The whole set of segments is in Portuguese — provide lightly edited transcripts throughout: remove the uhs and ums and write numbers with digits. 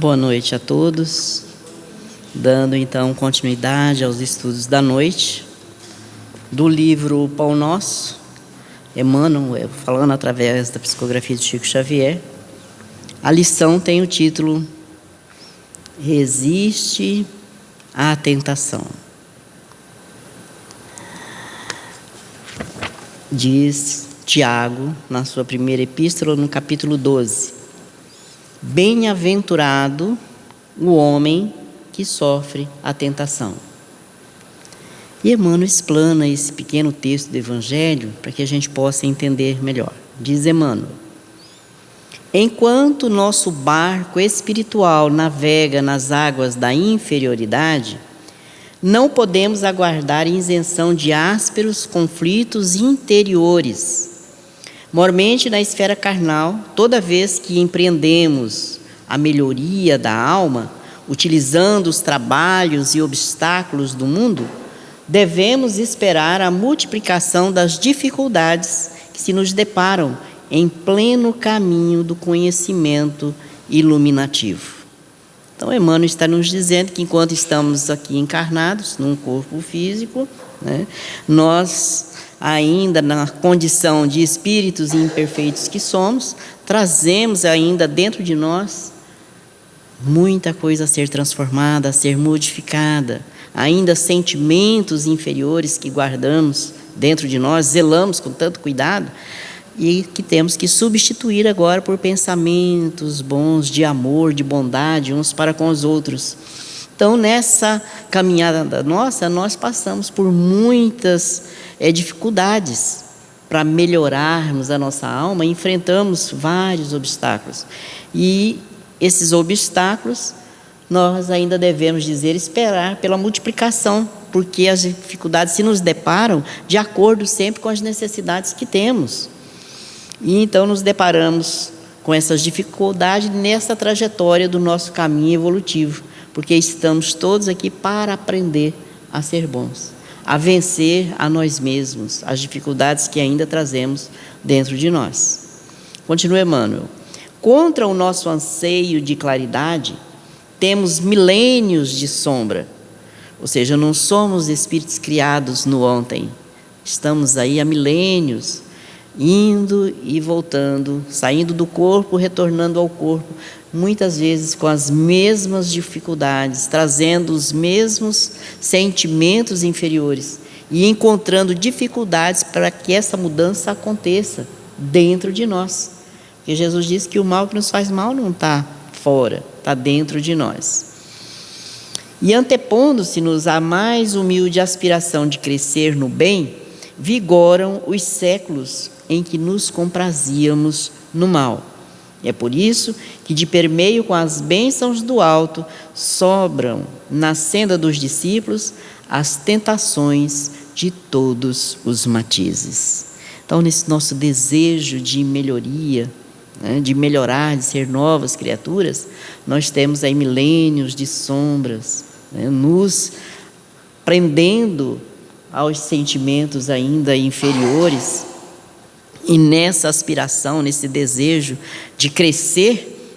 Boa noite a todos. Dando então continuidade aos estudos da noite do livro Pão Nosso, Emmanuel, falando através da psicografia de Chico Xavier. A lição tem o título Resiste à Tentação. Diz Tiago, na sua primeira epístola, no capítulo 12: Bem-aventurado o homem que sofre a tentação. E Emmanuel explana esse pequeno texto do Evangelho para que a gente possa entender melhor. Diz Emmanuel: enquanto nosso barco espiritual navega nas águas da inferioridade, não podemos aguardar isenção de ásperos conflitos interiores. Mormente na esfera carnal, toda vez que empreendemos a melhoria da alma, utilizando os trabalhos e obstáculos do mundo, devemos esperar a multiplicação das dificuldades que se nos deparam em pleno caminho do conhecimento iluminativo. Então, Emmanuel está nos dizendo que enquanto estamos aqui encarnados, num corpo físico, nós, ainda na condição de espíritos imperfeitos que somos, trazemos ainda dentro de nós muita coisa a ser transformada, a ser modificada, ainda sentimentos inferiores que guardamos dentro de nós, zelamos com tanto cuidado, e que temos que substituir agora por pensamentos bons, de amor, de bondade, uns para com os outros. Então, nessa caminhada nossa, nós passamos por muitas dificuldades para melhorarmos a nossa alma, enfrentamos vários obstáculos. E esses obstáculos, nós ainda devemos esperar pela multiplicação, porque as dificuldades se nos deparam de acordo sempre com as necessidades que temos. E então nos deparamos com essas dificuldades nessa trajetória do nosso caminho evolutivo, porque estamos todos aqui para aprender a ser bons, a vencer a nós mesmos, as dificuldades que ainda trazemos dentro de nós. Continua Emmanuel: contra o nosso anseio de claridade, temos milênios de sombra, ou seja, não somos espíritos criados no ontem, estamos aí há milênios, indo e voltando, saindo do corpo, retornando ao corpo, muitas vezes com as mesmas dificuldades, trazendo os mesmos sentimentos inferiores e encontrando dificuldades para que essa mudança aconteça dentro de nós. Porque Jesus disse que o mal que nos faz mal não está fora, está dentro de nós. E antepondo-se-nos à mais humilde aspiração de crescer no bem, vigoram os séculos em que nos comprazíamos no mal. E é por isso que, de permeio com as bênçãos do alto, sobram na senda dos discípulos as tentações de todos os matizes. Então, nesse nosso desejo de melhoria, de melhorar, de ser novas criaturas, nós temos aí milênios de sombras, nos prendendo aos sentimentos ainda inferiores, e nessa aspiração, nesse desejo de crescer,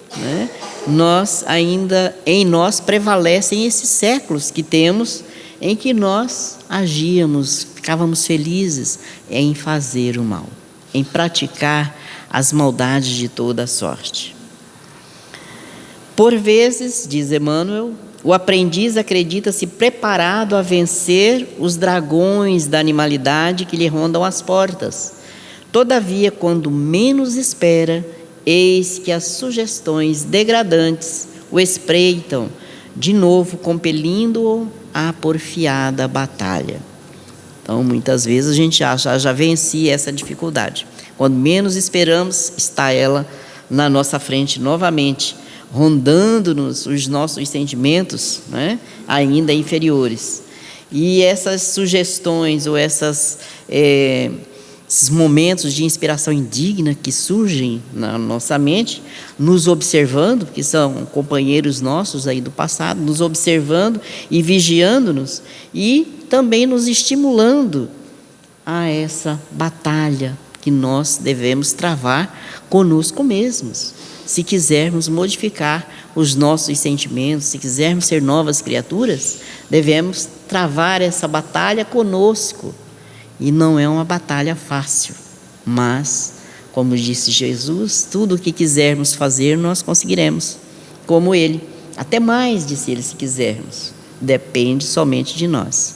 em nós prevalecem esses séculos que temos, em que nós agíamos, ficávamos felizes em fazer o mal, em praticar as maldades de toda a sorte. Por vezes, diz Emmanuel, o aprendiz acredita-se preparado a vencer os dragões da animalidade que lhe rondam as portas. Todavia, quando menos espera, eis que as sugestões degradantes o espreitam, de novo compelindo-o à porfiada batalha. Então, muitas vezes a gente acha, já venci essa dificuldade. Quando menos esperamos, está ela na nossa frente novamente, rondando-nos os nossos sentimentos, ainda inferiores. E essas sugestões ou esses momentos de inspiração indigna que surgem na nossa mente, nos observando, porque são companheiros nossos aí do passado, nos observando e vigiando-nos, e também nos estimulando a essa batalha que nós devemos travar conosco mesmos. se quisermos modificar os nossos sentimentos, se quisermos ser novas criaturas, devemos travar essa batalha conosco. E não é uma batalha fácil, mas, como disse Jesus, tudo o que quisermos fazer, nós conseguiremos, como Ele. Até mais, disse Ele, se quisermos. Depende somente de nós.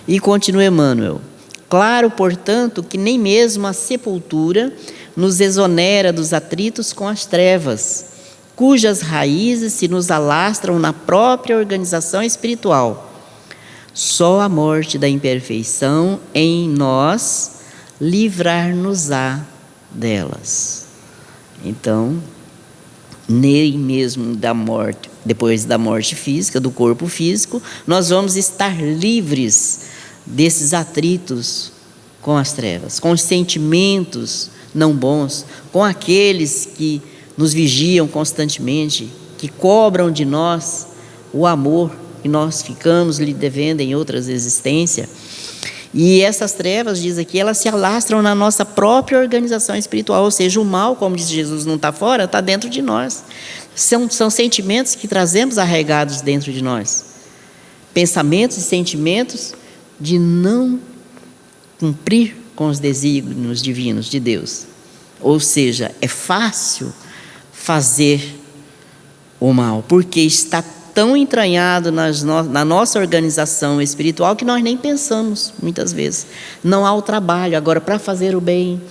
E continua Emmanuel. Claro, portanto, que nem mesmo a sepultura nos exonera dos atritos com as trevas, cujas raízes se nos alastram na própria organização espiritual. Só a morte da imperfeição em nós livrar-nos-á delas. Então, nem mesmo da morte, depois da morte física, do corpo físico, nós vamos estar livres desses atritos com as trevas, com os sentimentos não bons, com aqueles que nos vigiam constantemente, que cobram de nós o amor que nós ficamos lhe devendo em outras existências. E essas trevas, diz aqui, elas se alastram na nossa própria organização espiritual, ou seja, o mal, como diz Jesus, não está fora, está dentro de nós. São sentimentos que trazemos arraigados dentro de nós. Pensamentos e sentimentos de não cumprir com os desígnios divinos de Deus. Ou seja, é fácil fazer o mal, porque está tão entranhado na nossa organização espiritual que nós nem pensamos, muitas vezes. Não há o trabalho. Agora, para fazer o bem,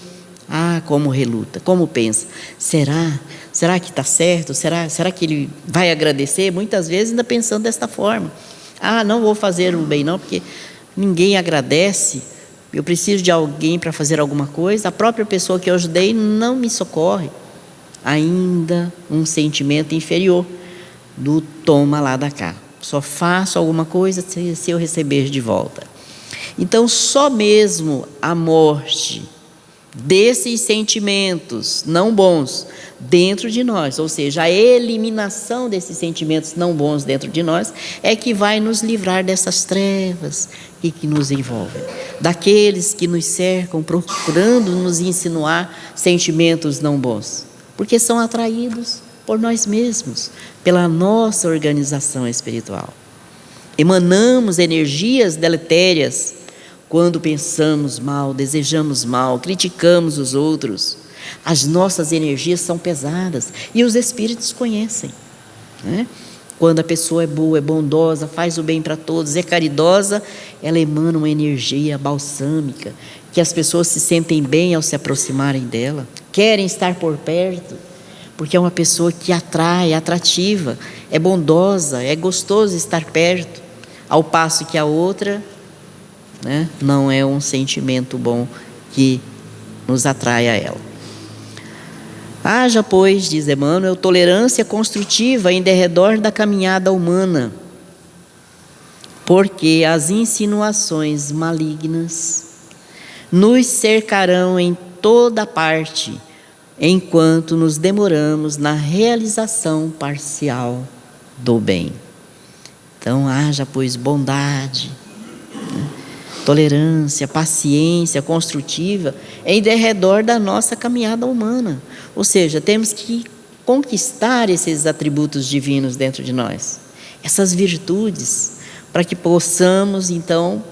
como reluta, como pensa. Será que está certo? Será que ele vai agradecer? Muitas vezes ainda pensando desta forma. Não vou fazer o bem não, porque ninguém agradece. Eu preciso de alguém para fazer alguma coisa. A própria pessoa que eu ajudei não me socorre. Ainda um sentimento inferior do toma lá da cá. Só faço alguma coisa se eu receber de volta. Então, só mesmo a morte desses sentimentos não bons dentro de nós, ou seja, a eliminação desses sentimentos não bons dentro de nós, é que vai nos livrar dessas trevas e que nos envolvem, daqueles que nos cercam procurando nos insinuar sentimentos não bons, porque são atraídos por nós mesmos, pela nossa organização espiritual. Emanamos energias deletérias quando pensamos mal, desejamos mal, criticamos os outros. As nossas energias são pesadas e os espíritos conhecem, né? Quando a pessoa é boa, é bondosa, faz o bem para todos, é caridosa, ela emana uma energia balsâmica, que as pessoas se sentem bem ao se aproximarem dela, querem estar por perto, porque é uma pessoa que atrai, é atrativa, é bondosa, é gostoso estar perto, ao passo que a outra, né, não é um sentimento bom que nos atrai a ela. Haja, pois, diz Emmanuel, tolerância construtiva em derredor da caminhada humana, porque as insinuações malignas nos cercarão em toda parte, enquanto nos demoramos na realização parcial do bem. Então, haja, pois, bondade, né? Tolerância, paciência construtiva em derredor da nossa caminhada humana. Ou seja, temos que conquistar esses atributos divinos dentro de nós, essas virtudes, para que possamos, então,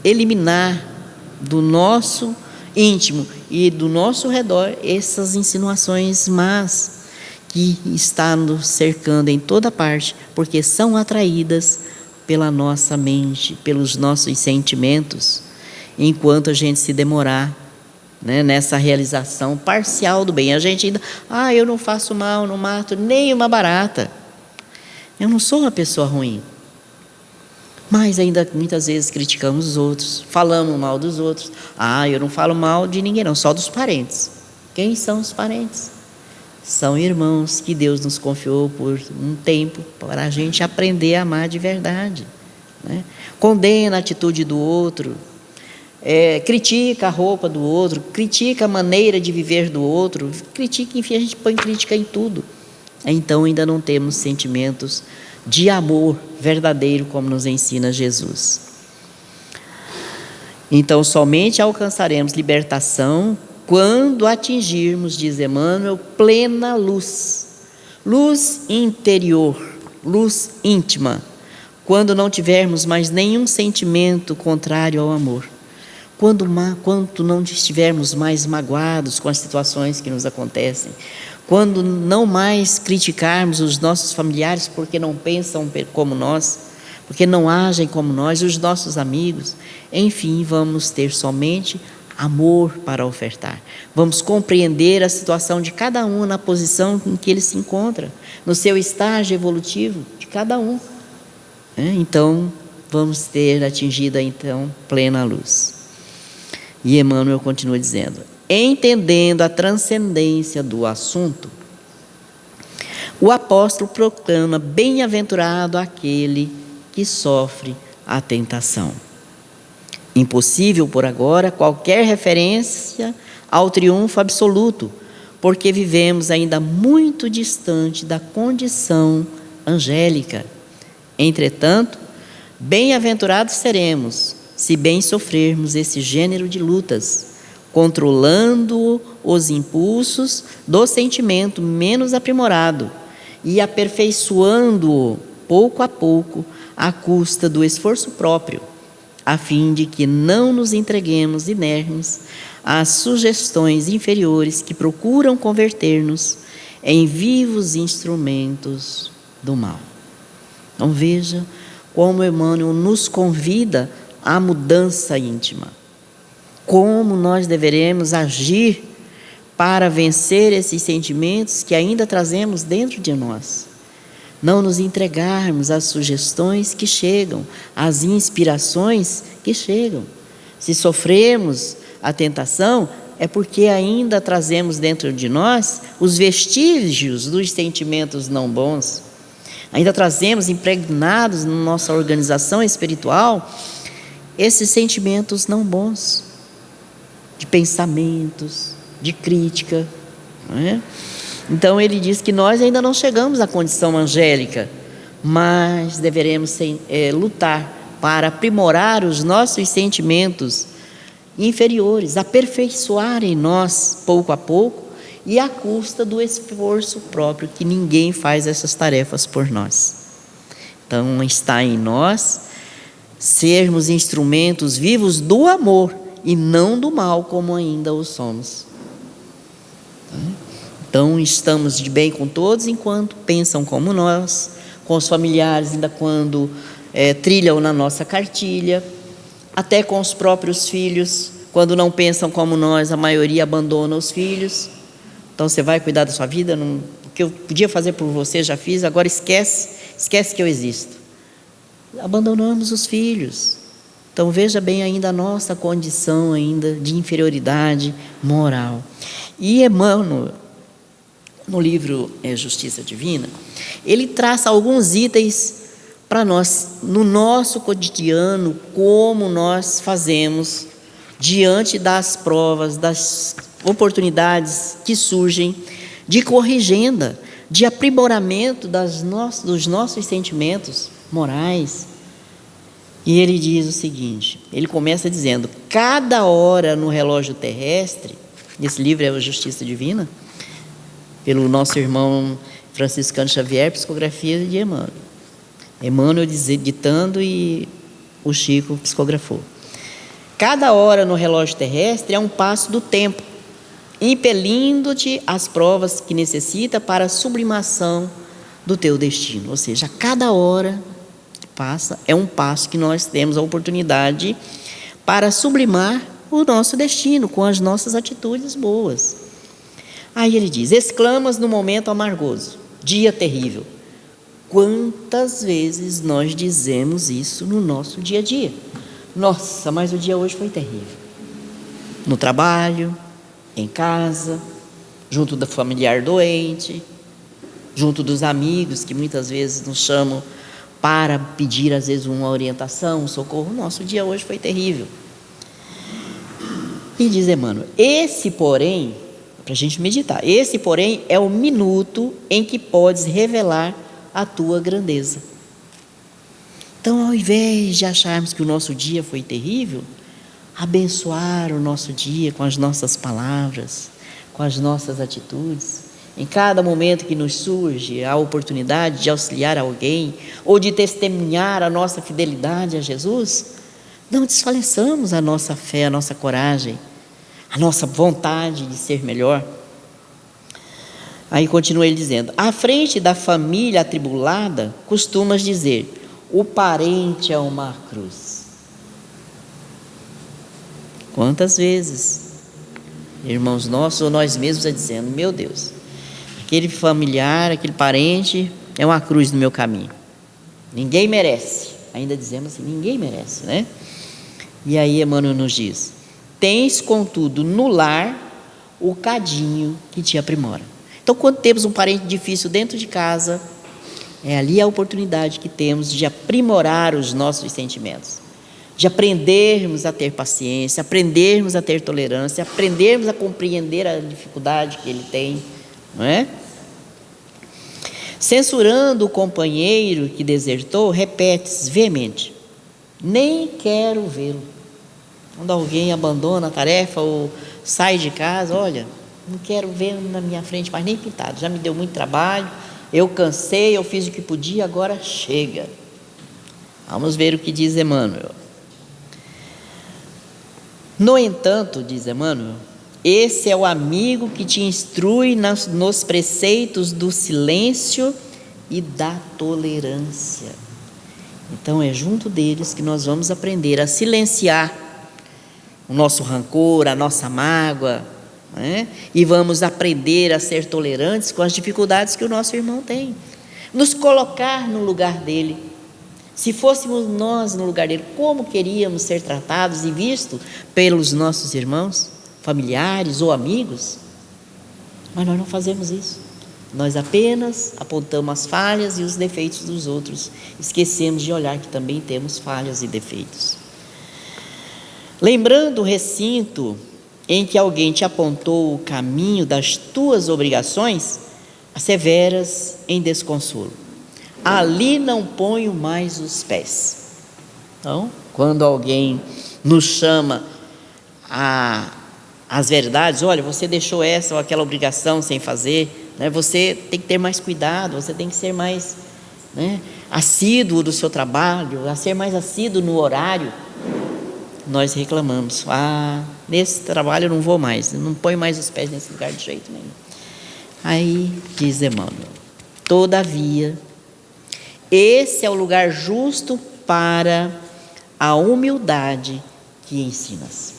eliminar do nosso íntimo e do nosso redor essas insinuações más que estão nos cercando em toda parte, porque são atraídas pela nossa mente, pelos nossos sentimentos, enquanto a gente se demorar, né, nessa realização parcial do bem. A gente ainda, eu não faço mal, não mato nem uma barata, eu não sou uma pessoa ruim, mas ainda muitas vezes criticamos os outros, falamos mal dos outros. Eu não falo mal de ninguém não, só dos parentes. Quem são os parentes? São irmãos que Deus nos confiou por um tempo para a gente aprender a amar de verdade, né? Condena a atitude do outro, critica a roupa do outro, critica a maneira de viver do outro, critica, enfim, a gente põe crítica em tudo. Então ainda não temos sentimentos de amor verdadeiro, como nos ensina Jesus. Então somente alcançaremos libertação quando atingirmos, diz Emmanuel, plena luz, luz interior, luz íntima, quando não tivermos mais nenhum sentimento contrário ao amor, quando não estivermos mais magoados com as situações que nos acontecem, quando não mais criticarmos os nossos familiares porque não pensam como nós, porque não agem como nós, os nossos amigos, enfim, vamos ter somente amor para ofertar. Vamos compreender a situação de cada um na posição em que ele se encontra, no seu estágio evolutivo de cada um. Então, vamos ter atingido então plena luz. E Emmanuel continua dizendo: entendendo a transcendência do assunto, o apóstolo proclama: bem-aventurado aquele que sofre a tentação. Impossível por agora qualquer referência ao triunfo absoluto, porque vivemos ainda muito distante da condição angélica. Entretanto, bem-aventurados seremos, se bem sofrermos esse gênero de lutas, controlando os impulsos do sentimento menos aprimorado e aperfeiçoando-o pouco a pouco, à custa do esforço próprio, a fim de que não nos entreguemos inermes às sugestões inferiores que procuram converter-nos em vivos instrumentos do mal. Então veja como Emmanuel nos convida à mudança íntima. Como nós deveremos agir para vencer esses sentimentos que ainda trazemos dentro de nós. Não nos entregarmos às sugestões que chegam, às inspirações que chegam. Se sofremos a tentação, é porque ainda trazemos dentro de nós os vestígios dos sentimentos não bons. Ainda trazemos impregnados na nossa organização espiritual esses sentimentos não bons, de pensamentos, de crítica, não é? Então ele diz que nós ainda não chegamos à condição angélica, mas deveremos lutar para aprimorar os nossos sentimentos inferiores, aperfeiçoar em nós pouco a pouco e à custa do esforço próprio, que ninguém faz essas tarefas por nós. Então está em nós sermos instrumentos vivos do amor e não do mal, como ainda o somos. Então estamos de bem com todos enquanto pensam como nós, com os familiares ainda quando trilham na nossa cartilha, até com os próprios filhos, quando não pensam como nós, a maioria abandona os filhos. Então você vai cuidar da sua vida, o que eu podia fazer por você já fiz, agora esquece que eu existo. Abandonamos os filhos. Então veja bem ainda a nossa condição ainda de inferioridade moral. E Emmanuel, no livro Justiça Divina, ele traça alguns itens para nós, no nosso cotidiano, como nós fazemos diante das provas, das oportunidades que surgem de corrigenda, de aprimoramento dos nossos sentimentos morais. E ele diz o seguinte, ele começa dizendo: cada hora no relógio terrestre, esse livro é a Justiça Divina, pelo nosso irmão Franciscano Xavier, psicografia de Emmanuel. Emmanuel ditando e o Chico psicografou. Cada hora no relógio terrestre é um passo do tempo, impelindo-te às provas que necessita para a sublimação do teu destino. Ou seja, cada hora que passa é um passo que nós temos a oportunidade para sublimar o nosso destino com as nossas atitudes boas. Aí ele diz: exclamas no momento amargoso, dia terrível. Quantas vezes nós dizemos isso no nosso dia a dia? Nossa, mas o dia hoje foi terrível. No trabalho, em casa, junto do familiar doente, junto dos amigos que muitas vezes nos chamam para pedir às vezes uma orientação, um socorro. Nosso dia hoje foi terrível. E diz Emmanuel, esse porém, para a gente meditar, esse porém é o minuto em que podes revelar a tua grandeza. Então, ao invés de acharmos que o nosso dia foi terrível, abençoar o nosso dia com as nossas palavras, com as nossas atitudes. Em cada momento que nos surge a oportunidade de auxiliar alguém ou de testemunhar a nossa fidelidade a Jesus, não desfaleçamos a nossa fé, a nossa coragem, a nossa vontade de ser melhor. Aí continua ele dizendo: à frente da família atribulada, costumas dizer: o parente é uma cruz. Quantas vezes, irmãos nossos ou nós mesmos, dizendo: meu Deus, aquele familiar, aquele parente é uma cruz no meu caminho, ninguém merece. Ainda dizemos assim: ninguém merece, né? E aí Emmanuel nos diz: tens contudo no lar o cadinho que te aprimora. Então, quando temos um parente difícil dentro de casa, é ali a oportunidade que temos de aprimorar os nossos sentimentos, de aprendermos a ter paciência, aprendermos a ter tolerância, aprendermos a compreender a dificuldade que ele tem, não é? Censurando o companheiro que desertou, repetes veemente: nem quero vê-lo. Quando alguém abandona a tarefa ou sai de casa, olha, não quero ver na minha frente mais nem pintado, já me deu muito trabalho, eu cansei, eu fiz o que podia, agora chega. Vamos ver o que diz Emmanuel. No entanto, diz Emmanuel, esse é o amigo que te instrui nos preceitos do silêncio e da tolerância. Então é junto deles que nós vamos aprender a silenciar o nosso rancor, a nossa mágoa, né? E vamos aprender a ser tolerantes com as dificuldades que o nosso irmão tem, nos colocar no lugar dele. Se fôssemos nós no lugar dele, como queríamos ser tratados e vistos pelos nossos irmãos, familiares ou amigos? Mas nós não fazemos isso. Nós apenas apontamos as falhas e os defeitos dos outros, esquecemos de olhar que também temos falhas e defeitos. Lembrando o recinto em que alguém te apontou o caminho das tuas obrigações, asseveras em desconsolo: ali não ponho mais os pés. Então, quando alguém nos chama às verdades, olha, você deixou essa ou aquela obrigação sem fazer, né? Você tem que ter mais cuidado, você tem que ser mais, né, assíduo do seu trabalho, a ser mais assíduo no horário. Nós reclamamos: nesse trabalho eu não vou mais, não ponho mais os pés nesse lugar de jeito nenhum. Aí diz Emmanuel: todavia, esse é o lugar justo para a humildade que ensinas.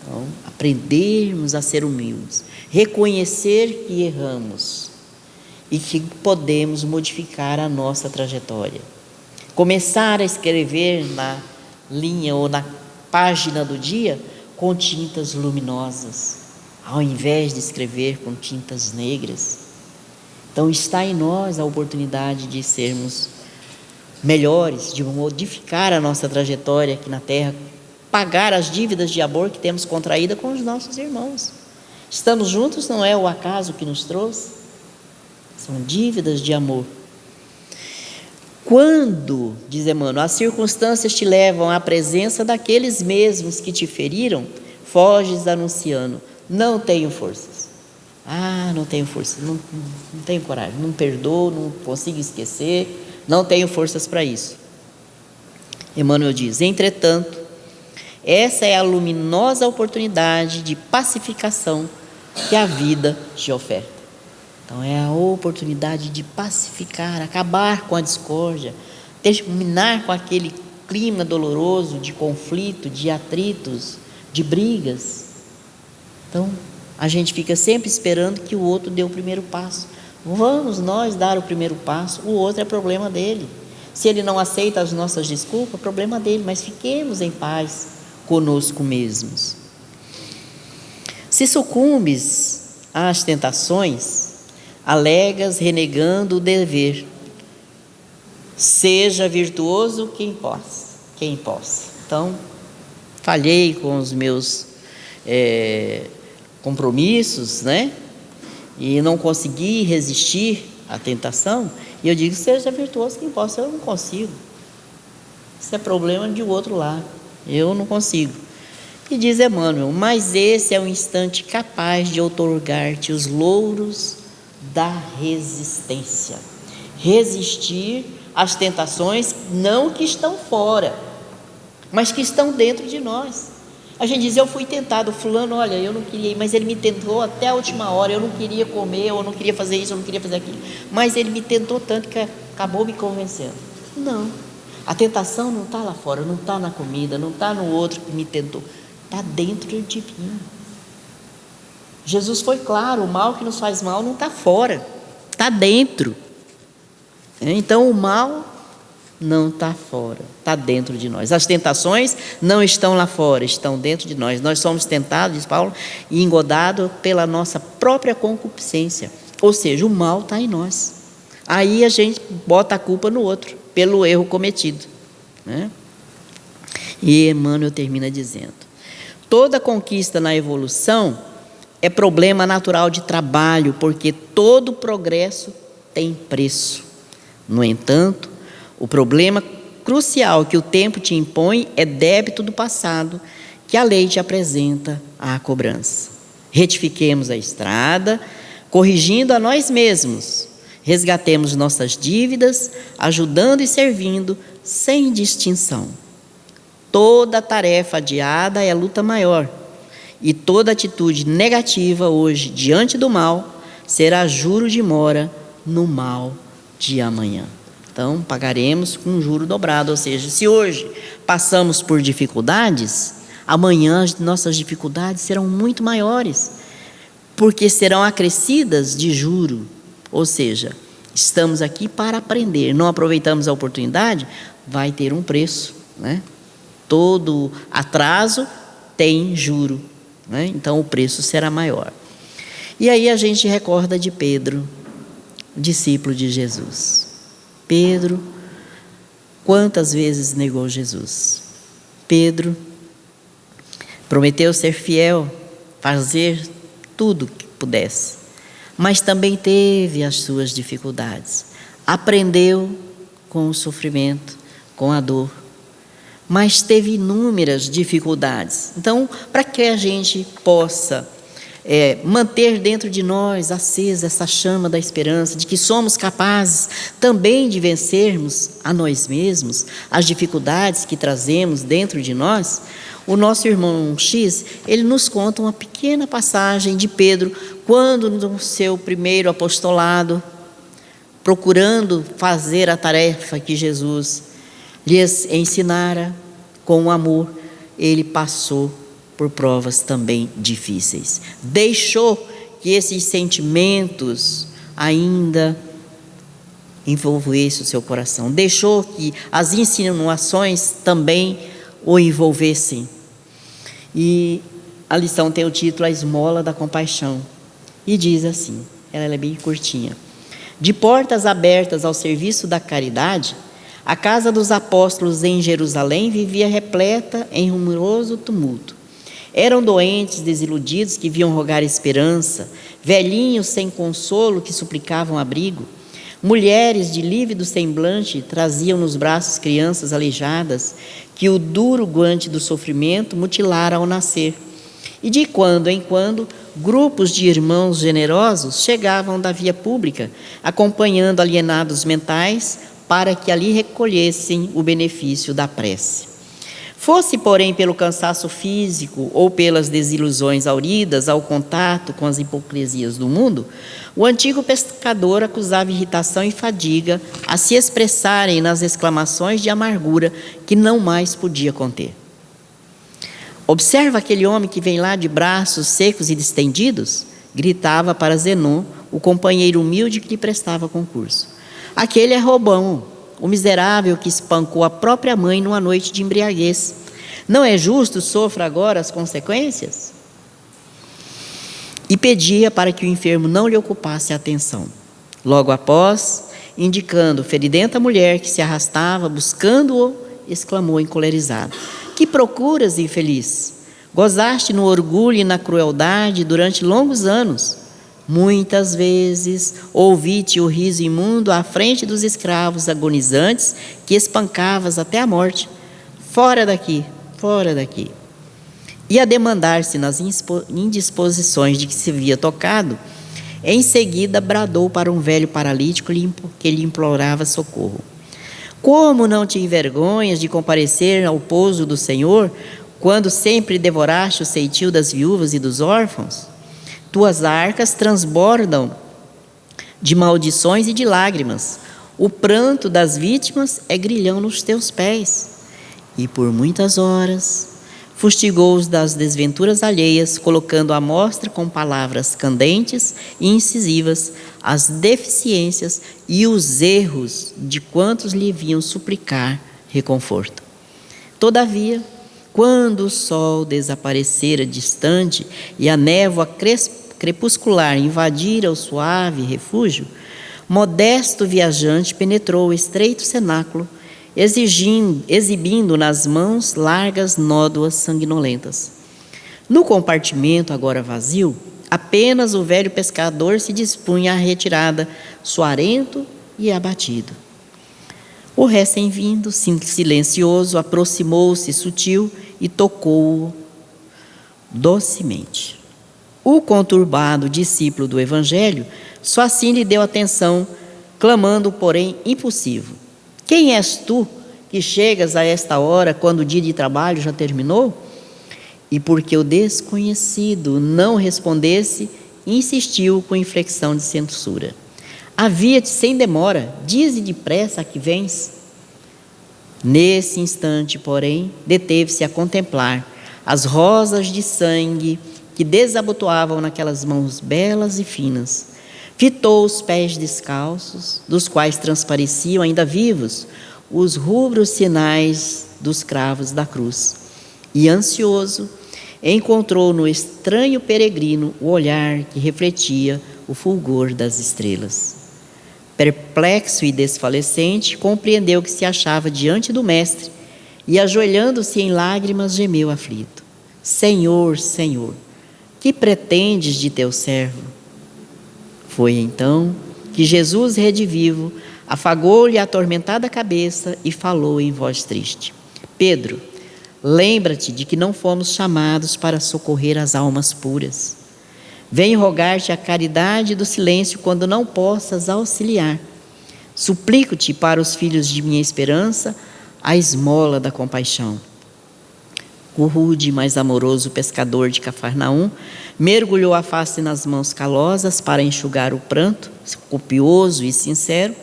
Então, aprendermos a ser humildes, reconhecer que erramos e que podemos modificar a nossa trajetória, começar a escrever na linha ou na página do dia com tintas luminosas, ao invés de escrever com tintas negras. Então está em nós a oportunidade de sermos melhores, de modificar a nossa trajetória aqui na Terra, pagar as dívidas de amor que temos contraída com os nossos irmãos. Estamos juntos, não é o acaso que nos trouxe, são dívidas de amor. Quando, diz Emmanuel, as circunstâncias te levam à presença daqueles mesmos que te feriram, foges anunciando: não tenho forças. Não tenho forças, não tenho coragem, não perdoo, não consigo esquecer, não tenho forças para isso. Emmanuel diz: entretanto, essa é a luminosa oportunidade de pacificação que a vida te oferta. Então é a oportunidade de pacificar, acabar com a discórdia, terminar com aquele clima doloroso de conflito, de atritos, de brigas. Então a gente fica sempre esperando que o outro dê o primeiro passo. Vamos nós dar o primeiro passo, o outro é problema dele. Se ele não aceita as nossas desculpas, problema dele, mas fiquemos em paz conosco mesmos. Se sucumbes às tentações, alegas renegando o dever. Seja virtuoso quem possa. Então, falhei com os meus compromissos, né? E não consegui resistir à tentação. E eu digo: seja virtuoso quem possa. Eu não consigo. Isso é problema de outro lado. Eu não consigo. E diz Emmanuel: mas esse é o instante capaz de outorgar-te os louros da resistência. Resistir às tentações, não que estão fora, mas que estão dentro de nós. A gente diz: eu fui tentado, fulano, olha, eu não queria ir, mas ele me tentou até a última hora, eu não queria comer, eu não queria fazer isso, eu não queria fazer aquilo, mas ele me tentou tanto que acabou me convencendo. Não, a tentação não está lá fora, não está na comida, não está no outro que me tentou, está dentro de mim. Jesus foi claro: o mal que nos faz mal não está fora, está dentro. Então o mal não está fora, está dentro de nós. As tentações não estão lá fora, estão dentro de nós. Nós somos tentados, diz Paulo, e engodados pela nossa própria concupiscência. Ou seja, o mal está em nós. Aí a gente bota a culpa no outro, pelo erro cometido, né? E Emmanuel termina dizendo: toda conquista na evolução é problema natural de trabalho, porque todo progresso tem preço. No entanto, o problema crucial que o tempo te impõe é débito do passado, que a lei te apresenta à cobrança. Retifiquemos a estrada, corrigindo a nós mesmos. Resgatemos nossas dívidas, ajudando e servindo, sem distinção. Toda tarefa adiada é luta maior, e toda atitude negativa hoje, diante do mal, será juro de mora no mal de amanhã. Então, pagaremos com um juro dobrado. Ou seja, se hoje passamos por dificuldades, amanhã as nossas dificuldades serão muito maiores, porque serão acrescidas de juro. Ou seja, estamos aqui para aprender, não aproveitamos a oportunidade, vai ter um preço, né? Todo atraso tem juro, né? Então o preço será maior. E aí a gente recorda de Pedro, discípulo de Jesus. Pedro, quantas vezes negou Jesus? Pedro prometeu ser fiel, fazer tudo que pudesse, mas também teve as suas dificuldades. Aprendeu com o sofrimento, com a dor, mas teve inúmeras dificuldades. Então, para que a gente possa manter dentro de nós acesa essa chama da esperança, de que somos capazes também de vencermos a nós mesmos, as dificuldades que trazemos dentro de nós, o nosso irmão X, ele nos conta uma pequena passagem de Pedro, quando no seu primeiro apostolado, procurando fazer a tarefa que Jesus lhes ensinara com amor, ele passou por provas também difíceis. Deixou que esses sentimentos ainda envolvessem o seu coração. Deixou que as insinuações também o envolvessem. E a lição tem o título A Esmola da Compaixão. E diz assim, ela é bem curtinha: de portas abertas ao serviço da caridade, a casa dos apóstolos em Jerusalém vivia repleta em rumoroso tumulto. Eram doentes, desiludidos, que vinham rogar esperança, velhinhos sem consolo que suplicavam abrigo, mulheres de lívido semblante traziam nos braços crianças aleijadas que o duro guante do sofrimento mutilara ao nascer. E de quando em quando, grupos de irmãos generosos chegavam da via pública, acompanhando alienados mentais para que ali recolhessem o benefício da prece. Fosse, porém, pelo cansaço físico ou pelas desilusões hauridas ao contato com as hipocrisias do mundo, o antigo pescador acusava irritação e fadiga a se expressarem nas exclamações de amargura que não mais podia conter. Observa aquele homem que vem lá de braços secos e distendidos? Gritava para Zenon, o companheiro humilde que lhe prestava concurso. Aquele é Robão, o miserável que espancou a própria mãe numa noite de embriaguez. Não é justo sofra agora as consequências? E pedia para que o enfermo não lhe ocupasse a atenção. Logo após, indicando feridenta mulher que se arrastava, buscando-o, exclamou encolerizado: que procuras, infeliz? Gozaste no orgulho e na crueldade durante longos anos. Muitas vezes ouvi-te o riso imundo à frente dos escravos agonizantes que espancavas até a morte. Fora daqui, fora daqui. e a demandar-se nas indisposições de que se havia tocado, em seguida bradou para um velho paralítico que lhe implorava socorro: como não te envergonhas de comparecer ao pouso do Senhor, quando sempre devoraste o ceitil das viúvas e dos órfãos? Tuas arcas transbordam de maldições e de lágrimas. O pranto das vítimas é grilhão nos teus pés. E por muitas horas fustigou-os das desventuras alheias, colocando à mostra com palavras candentes e incisivas as deficiências e os erros de quantos lhe vinham suplicar reconforto. Todavia, quando o sol desaparecera distante e a névoa crepuscular invadira o suave refúgio, modesto viajante penetrou o estreito cenáculo, exibindo nas mãos largas nódoas sanguinolentas. No compartimento agora vazio, apenas o velho pescador se dispunha à retirada, suarento e abatido. O recém-vindo, silencioso, aproximou-se sutil e tocou-o docemente. O conturbado discípulo do Evangelho só assim lhe deu atenção, clamando, porém, impulsivo: quem és tu que chegas a esta hora, quando o dia de trabalho já terminou? E porque o desconhecido não respondesse, insistiu com inflexão de censura: avia-te sem demora, dize depressa a que vens. Nesse instante, porém, deteve-se a contemplar as rosas de sangue que desabotoavam naquelas mãos belas e finas. Fitou os pés descalços, dos quais transpareciam ainda vivos os rubros sinais dos cravos da cruz. E ansioso, encontrou no estranho peregrino o olhar que refletia o fulgor das estrelas. Perplexo e desfalecente, compreendeu que se achava diante do Mestre e, ajoelhando-se em lágrimas, gemeu aflito: Senhor, Senhor, que pretendes de teu servo? Foi então que Jesus, redivivo, afagou-lhe a atormentada cabeça e falou em voz triste: Pedro, lembra-te de que não fomos chamados para socorrer as almas puras. Venho rogar-te a caridade do silêncio quando não possas auxiliar. Suplico-te para os filhos de minha esperança a esmola da compaixão. O rude, mas amoroso pescador de Cafarnaum mergulhou a face nas mãos calosas para enxugar o pranto, copioso e sincero,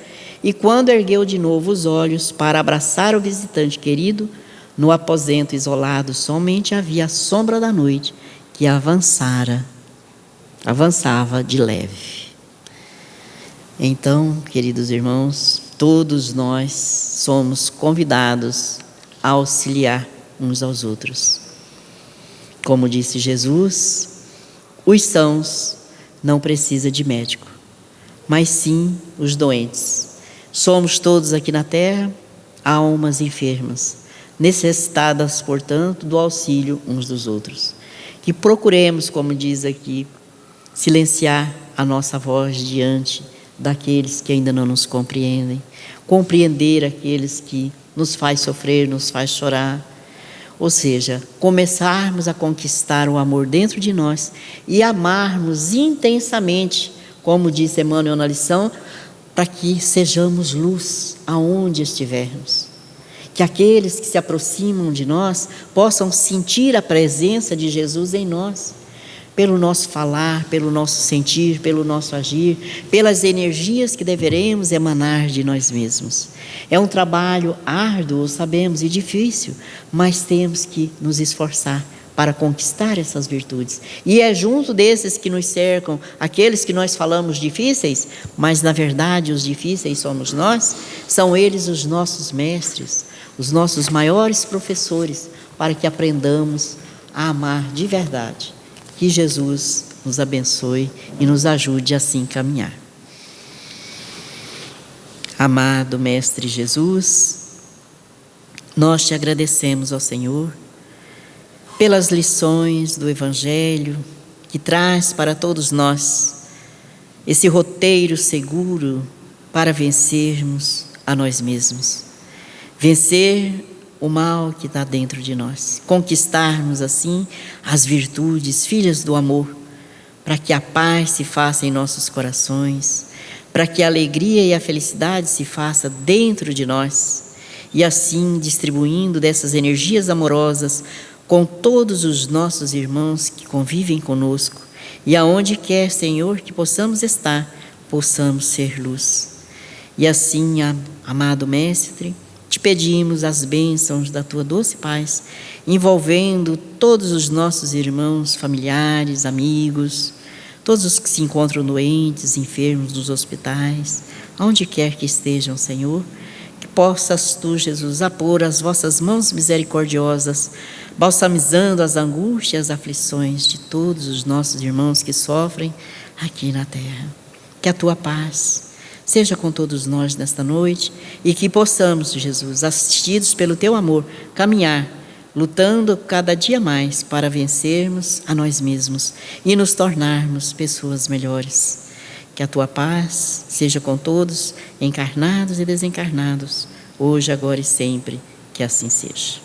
e quando ergueu de novo os olhos para abraçar o visitante querido, no aposento isolado somente havia a sombra da noite que avançava de leve. Então, queridos irmãos, todos nós somos convidados a auxiliar uns aos outros. Como disse Jesus, os sãos não precisam de médico, mas sim os doentes. Somos todos aqui na terra almas enfermas, necessitadas, portanto, do auxílio uns dos outros. Que procuremos, como diz aqui, silenciar a nossa voz diante daqueles que ainda não nos compreendem, compreender aqueles que nos faz sofrer, nos faz chorar. Ou seja, começarmos a conquistar o amor dentro de nós e amarmos intensamente, como disse Emmanuel na lição, para que sejamos luz aonde estivermos. Que aqueles que se aproximam de nós possam sentir a presença de Jesus em nós, pelo nosso falar, pelo nosso sentir, pelo nosso agir, pelas energias que deveremos emanar de nós mesmos. É um trabalho árduo, sabemos, e difícil, mas temos que nos esforçar para conquistar essas virtudes. E é junto desses que nos cercam, aqueles que nós falamos difíceis, mas na verdade os difíceis somos nós, são eles os nossos mestres, os nossos maiores professores, para que aprendamos a amar de verdade. Que Jesus nos abençoe e nos ajude a assim caminhar. Amado Mestre Jesus, nós te agradecemos, ó Senhor, pelas lições do Evangelho que traz para todos nós esse roteiro seguro para vencermos a nós mesmos. Vencer o mal que está dentro de nós. Conquistarmos assim as virtudes, filhas do amor, para que a paz se faça em nossos corações, para que a alegria e a felicidade se faça dentro de nós, e assim distribuindo dessas energias amorosas com todos os nossos irmãos que convivem conosco, e aonde quer, Senhor, que possamos estar, possamos ser luz. E assim, amado Mestre, te pedimos as bênçãos da tua doce paz, envolvendo todos os nossos irmãos, familiares, amigos, todos os que se encontram doentes, enfermos nos hospitais, aonde quer que estejam, Senhor, que possas tu, Jesus, apor as vossas mãos misericordiosas, balsamizando as angústias, as aflições de todos os nossos irmãos que sofrem aqui na terra. Que a tua paz seja com todos nós nesta noite e que possamos, Jesus, assistidos pelo teu amor, caminhar, lutando cada dia mais para vencermos a nós mesmos e nos tornarmos pessoas melhores. Que a tua paz seja com todos, encarnados e desencarnados, hoje, agora e sempre, que assim seja.